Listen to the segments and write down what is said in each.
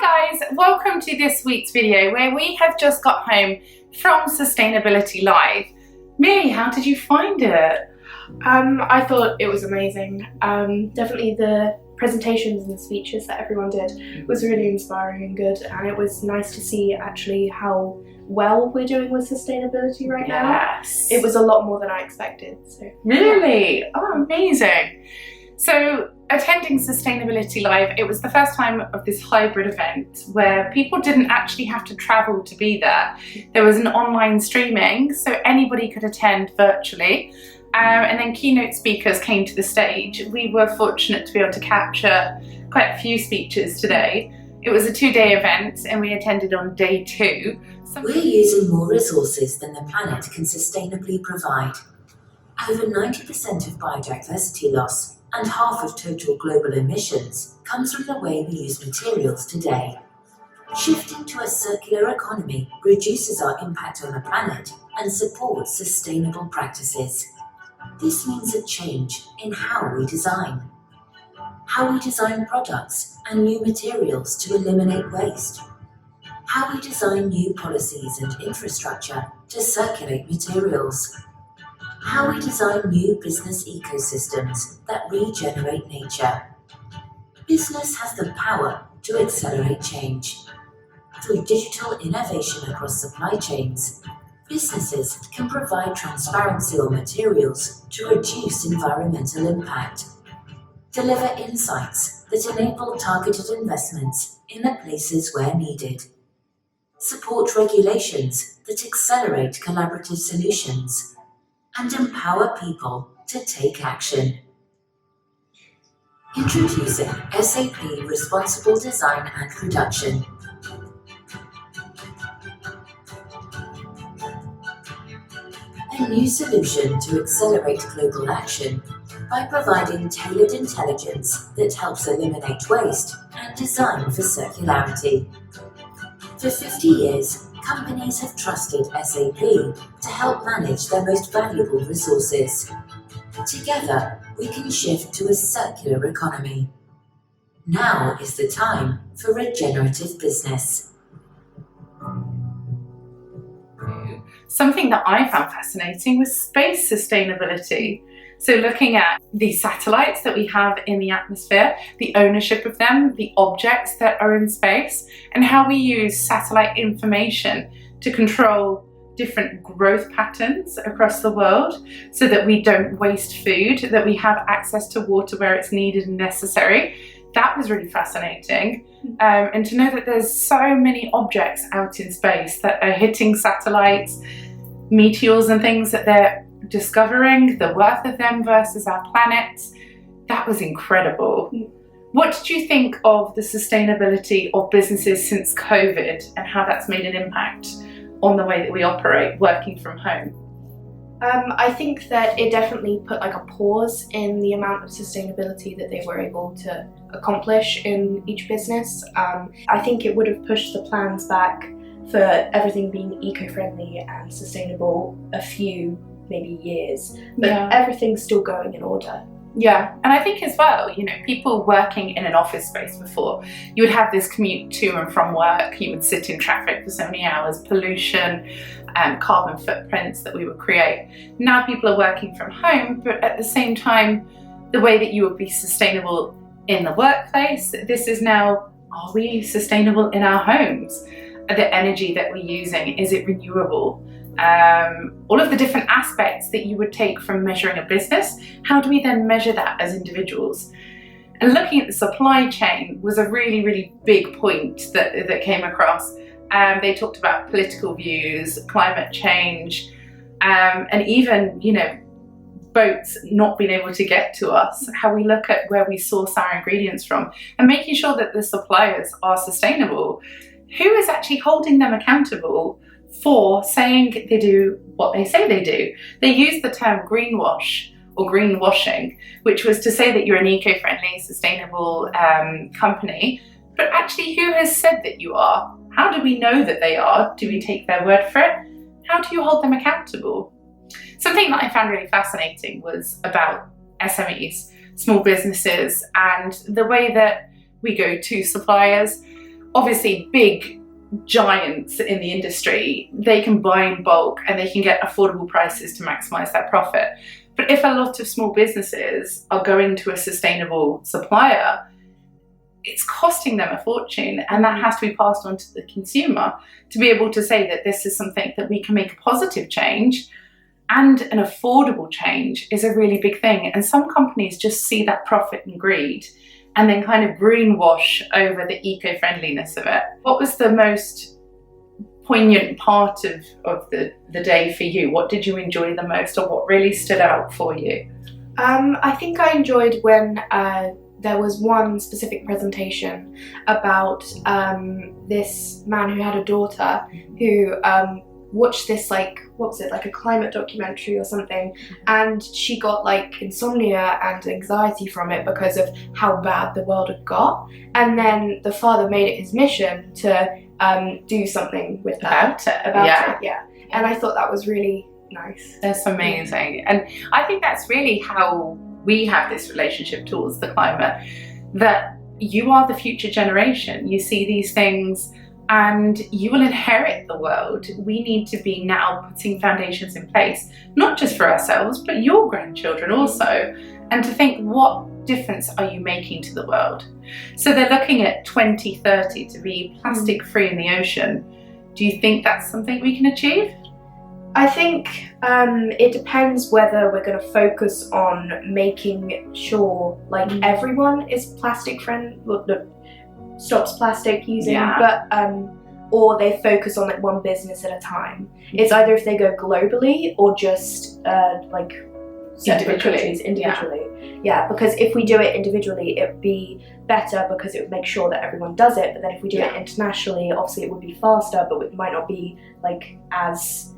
guys, welcome to this week's video where we have just got home from Sustainability Live. Millie, how did you find it? I thought it was amazing. Definitely the presentations and the speeches that everyone did was really inspiring and good, and it was nice to see actually how well we're doing with sustainability right now. Yes. It was a lot more than I expected. So Really? Oh, amazing. So attending Sustainability Live, it was the first time of this hybrid event where people didn't actually have to travel to be there. There was an online streaming, so anybody could attend virtually. And then keynote speakers came to the stage. We were fortunate to be able to capture quite a few speeches today. It was a 2-day event and we attended on day 2. We're using more resources than the planet can sustainably provide. Over 90% of biodiversity loss and half of total global emissions comes from the way we use materials today. Shifting to a circular economy reduces our impact on the planet and supports sustainable practices. This means a change in how we design products and new materials to eliminate waste, how we design new policies and infrastructure to circulate materials, how we design new business ecosystems that regenerate nature. Business has the power to accelerate change. Through digital innovation across supply chains, businesses can provide transparency on materials to reduce environmental impact, deliver insights that enable targeted investments in the places where needed, support regulations that accelerate collaborative solutions, and empower people to take action. Introducing SAP Responsible Design and Production. A new solution to accelerate global action by providing tailored intelligence that helps eliminate waste and design for circularity. For 50 years, companies have trusted SAP to help manage their most valuable resources. Together, we can shift to a circular economy. Now is the time for regenerative business. Something that I found fascinating was space sustainability. So looking at the satellites that we have in the atmosphere, the ownership of them, the objects that are in space, and how we use satellite information to control different growth patterns across the world so that we don't waste food, that we have access to water where it's needed and necessary. That was really fascinating. And to know that there's so many objects out in space that are hitting satellites, meteors and things that they're discovering, the worth of them versus our planet, that was incredible. What did you think of the sustainability of businesses since COVID and how that's made an impact on the way that we operate working from home? I think that it definitely put like a pause in the amount of sustainability that they were able to accomplish in each business. I think it would have pushed the plans back for everything being eco-friendly and sustainable a few, maybe years, but everything's still going in order. Yeah, and I think as well, people working in an office space before, you would have this commute to and from work, you would sit in traffic for so many hours, pollution, carbon footprints that we would create. Now people are working from home, but at the same time, the way that you would be sustainable in the workplace, this is now, are we sustainable in our homes? The energy that we're using, is it renewable? All of the different aspects that you would take from measuring a business, how do we then measure that as individuals? And looking at the supply chain was a really, really big point that came across. They talked about political views, climate change, and even, boats not being able to get to us, how we look at where we source our ingredients from, and making sure that the suppliers are sustainable. Who is actually holding them accountable for saying they do what they say they do? They use the term greenwash or greenwashing, which was to say that you're an eco-friendly, sustainable company, but actually who has said that you are? How do we know that they are? Do we take their word for it? How do you hold them accountable? Something that I found really fascinating was about SMEs, small businesses, and the way that we go to suppliers. obviously big giants in the industry, they can buy in bulk and they can get affordable prices to maximize their profit. But if a lot of small businesses are going to a sustainable supplier, it's costing them a fortune, and that has to be passed on to the consumer to be able to say that this is something that we can make a positive change, and an affordable change is a really big thing. And some companies just see that profit and greed and then kind of greenwash over the eco-friendliness of it. What was the most poignant part of the day for you? What did you enjoy the most, or what really stood out for you? I think I enjoyed when there was one specific presentation about this man who had a daughter who watched this, like, what was it, like a climate documentary or something, and she got like insomnia and anxiety from it because of how bad the world had got. And then the father made it his mission to do something with that about it. And I thought that was really nice. That's amazing. And I think that's really how we have this relationship towards the climate, that you are the future generation. You see these things and you will inherit the world. We need to be now putting foundations in place, not just for ourselves, but your grandchildren also, and to think, what difference are you making to the world? So they're looking at 2030 to be plastic free in the ocean. Do you think that's something we can achieve? I think it depends whether we're going to focus on making sure like everyone is plastic friendly, stops plastic using, but or they focus on like one business at a time. It's either if they go globally or just like individually. Yeah, because if we do it individually, it would be better because it would make sure that everyone does it. But then if we do it internationally, obviously it would be faster, but it might not be like as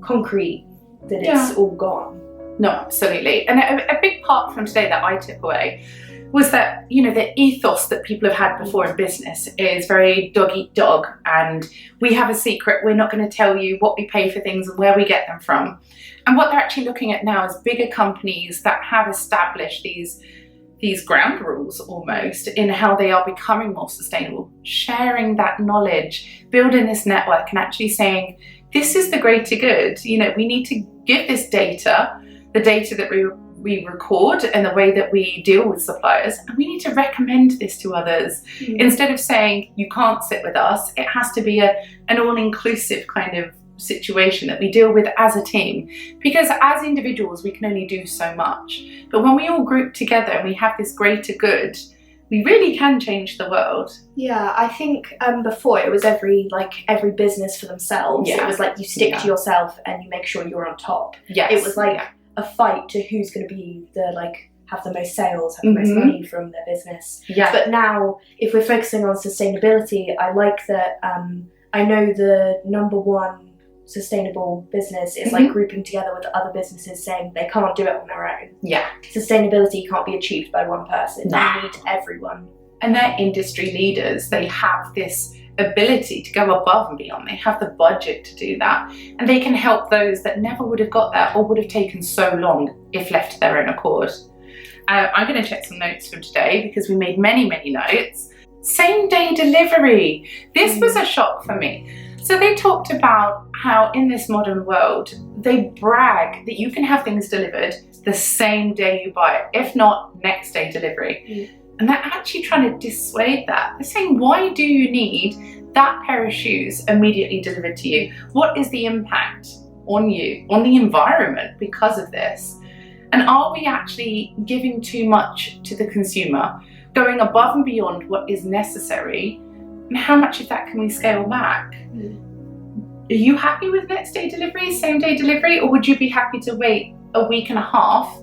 concrete that it's all gone. No, absolutely. And a big part from today that I took away was that, you know, the ethos that people have had before in business is very dog eat dog, and we have a secret, we're not going to tell you what we pay for things and where we get them from. And what they're actually looking at now is bigger companies that have established these ground rules almost in how they are becoming more sustainable, sharing that knowledge, building this network, and actually saying, this is the greater good. You know, we need to give this data, the data that we record and the way that we deal with suppliers, and we need to recommend this to others. Instead of saying, you can't sit with us, it has to be an all-inclusive kind of situation that we deal with as a team. Because as individuals, we can only do so much. But when we all group together and we have this greater good, we really can change the world. Yeah, I think before it was every business for themselves. It was like you stick to yourself and you make sure you're on top. It was like a fight to who's going to be the have the most sales, have the most money from their business. But now, if we're focusing on sustainability, I like that. I know the number one sustainable business is like grouping together with other businesses, saying they can't do it on their own. Sustainability can't be achieved by one person. You need everyone. And they're industry leaders. They have this ability to go above and beyond. They have the budget to do that, and they can help those that never would have got there or would have taken so long if left to their own accord. I'm going to check some notes from today because we made many notes. Same day delivery. This was a shock for me. So they talked about how in this modern world, they brag that you can have things delivered the same day you buy it, if not next day delivery. And they're actually trying to dissuade that. They're saying, why do you need that pair of shoes immediately delivered to you? What is the impact on you, on the environment because of this? And are we actually giving too much to the consumer, going above and beyond what is necessary? And how much of that can we scale back? Are you happy with next day delivery, same day delivery, or would you be happy to wait a week and a half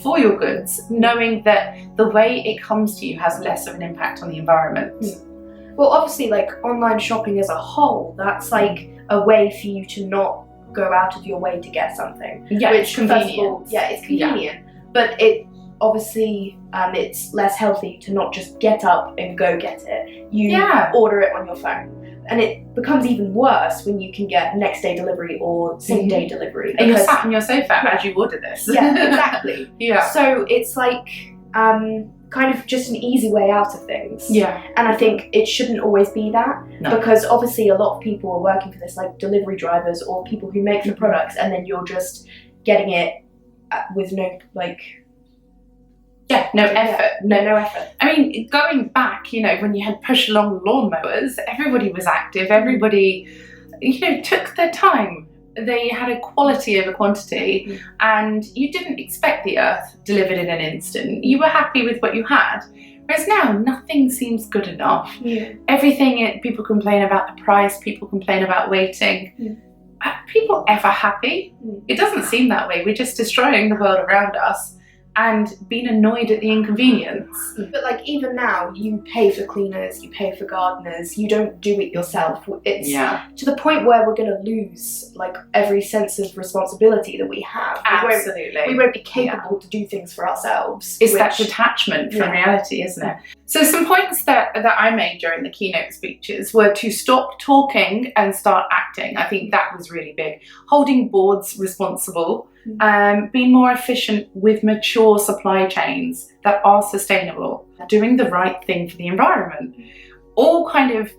for your goods, knowing that the way it comes to you has less of an impact on the environment? Well, obviously, like online shopping as a whole, that's like a way for you to not go out of your way to get something. It's convenient. It's convenient, but it obviously it's less healthy to not just get up and go get it. You order it on your phone, and it becomes even worse when you can get next day delivery or same day delivery. And you're sat on your sofa as you order this. Exactly. So it's like kind of just an easy way out of things. Yeah. And I think it shouldn't always be that, because obviously a lot of people are working for this, like delivery drivers or people who make the products, and then you're just getting it with no effort. No effort. I mean, going back, when you had push along lawnmowers, everybody was active, everybody, took their time. They had a quality over quantity, and you didn't expect the earth delivered in an instant. You were happy with what you had. Whereas now, nothing seems good enough. Yeah. Everything, people complain about the price, people complain about waiting. Yeah. Are people ever happy? It doesn't seem that way. We're just destroying the world around us and being annoyed at the inconvenience. But like even now, you pay for cleaners, you pay for gardeners, you don't do it yourself. It's to the point where we're going to lose like every sense of responsibility that we have. Absolutely. We won't be capable to do things for ourselves. It's that detachment from reality, isn't it? So some points that I made during the keynote speeches were to stop talking and start acting. I think that was really big. Holding boards responsible, being more efficient with mature supply chains that are sustainable, doing the right thing for the environment. All kind of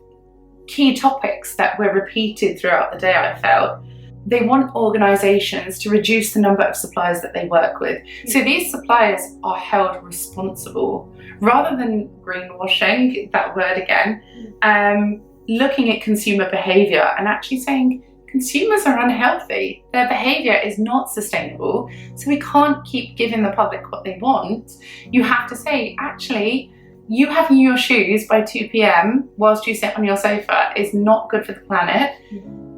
key topics that were repeated throughout the day, I felt. They want organisations to reduce the number of suppliers that they work with. So these suppliers are held responsible. Rather than greenwashing, that word again, looking at consumer behaviour and actually saying consumers are unhealthy. Their behaviour is not sustainable. So we can't keep giving the public what they want. You have to say, actually, you having your shoes by 2 p.m. whilst you sit on your sofa is not good for the planet.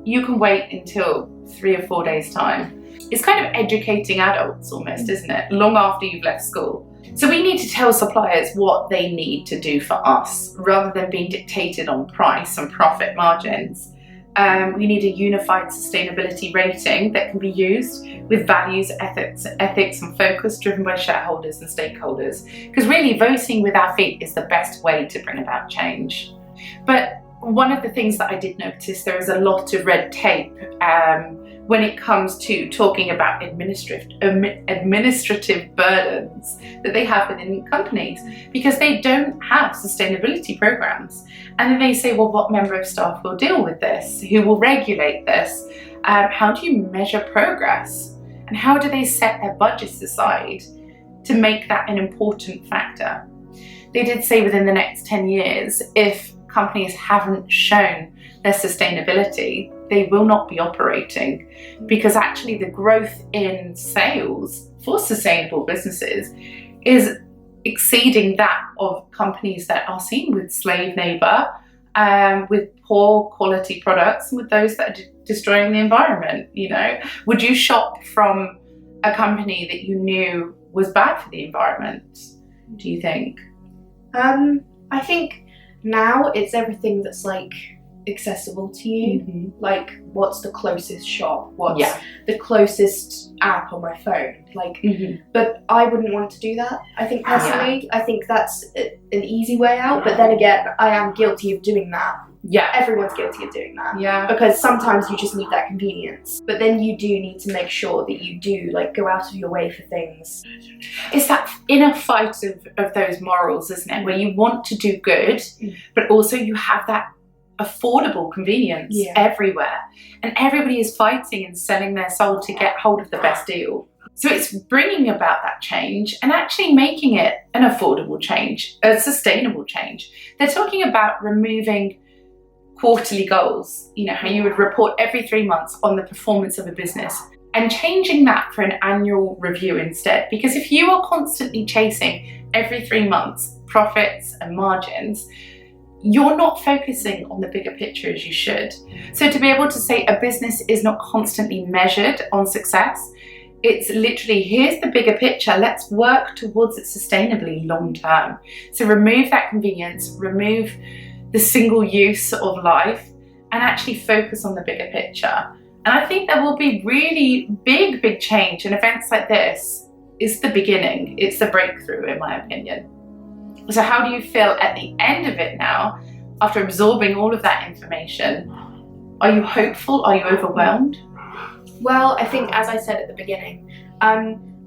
You can wait until 3 or 4 days' time. It's kind of educating adults almost, isn't it? Long after you've left school. So we need to tell suppliers what they need to do for us rather than being dictated on price and profit margins. We need a unified sustainability rating that can be used with values, ethics and focus driven by shareholders and stakeholders. Because really voting with our feet is the best way to bring about change. But one of the things that I did notice, there is a lot of red tape when it comes to talking about administrative burdens that they have within companies, because they don't have sustainability programs. And then they say, well, what member of staff will deal with this? Who will regulate this? How do you measure progress? And how do they set their budgets aside to make that an important factor? They did say within the next 10 years, if companies haven't shown their sustainability, they will not be operating, because actually the growth in sales for sustainable businesses is exceeding that of companies that are seen with slave labour, with poor quality products, and with those that are destroying the environment. Would you shop from a company that you knew was bad for the environment, do you think? I think now it's everything that's like accessible to you. Like, what's the closest shop? What's the closest app on my phone? But I wouldn't want to do that. I think personally, I think that's an easy way out. But then again, I am guilty of doing that. Everyone's guilty of doing that. Because sometimes you just need that convenience. But then you do need to make sure that you do go out of your way for things. It's that inner fight of those morals, isn't it? Where you want to do good, but also you have that affordable convenience everywhere. And everybody is fighting and selling their soul to get hold of the best deal. So it's bringing about that change and actually making it an affordable change, a sustainable change. They're talking about removing quarterly goals, how you would report every 3 months on the performance of a business, and changing that for an annual review instead. Because if you are constantly chasing every 3 months profits and margins, you're not focusing on the bigger picture as you should. So to be able to say a business is not constantly measured on success, it's literally, here's the bigger picture, let's work towards it sustainably long term. So remove that convenience, remove the single use of life, and actually focus on the bigger picture. And I think there will be really big change, and events like this is the beginning, it's the breakthrough in my opinion. So how do you feel at the end of it now, after absorbing all of that information? Are you hopeful? Are you overwhelmed? Well, I think, as I said at the beginning,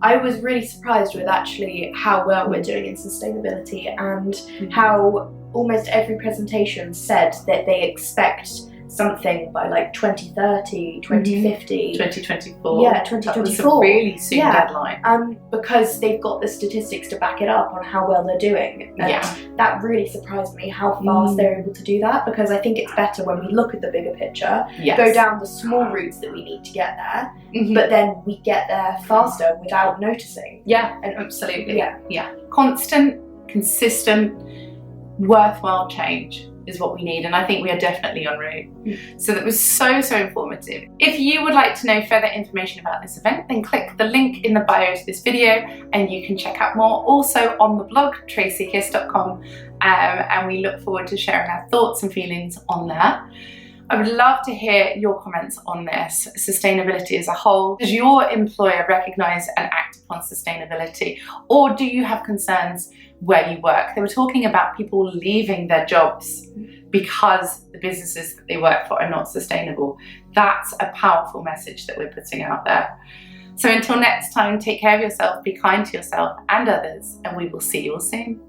I was really surprised with actually how well we're doing in sustainability, and how almost every presentation said that they expect something by like 2030, 2050. 2024. Yeah, 2024. That was a really soon deadline. Because they've got the statistics to back it up on how well they're doing. And that really surprised me how fast they're able to do that, because I think it's better when we look at the bigger picture, go down the small routes that we need to get there, but then we get there faster without noticing. Yeah, and absolutely. Yeah. Constant, consistent, worthwhile change is what we need, and I think we are definitely en route. So that was so informative. If you would like to know further information about this event, then click the link in the bio to this video and you can check out more also on the blog tracykiss.com, and we look forward to sharing our thoughts and feelings on that. I would love to hear your comments on this, sustainability as a whole. Does your employer recognise and act upon sustainability, or do you have concerns where you work? They were talking about people leaving their jobs because the businesses that they work for are not sustainable. That's a powerful message that we're putting out there. So until next time, take care of yourself, be kind to yourself and others, and we will see you all soon.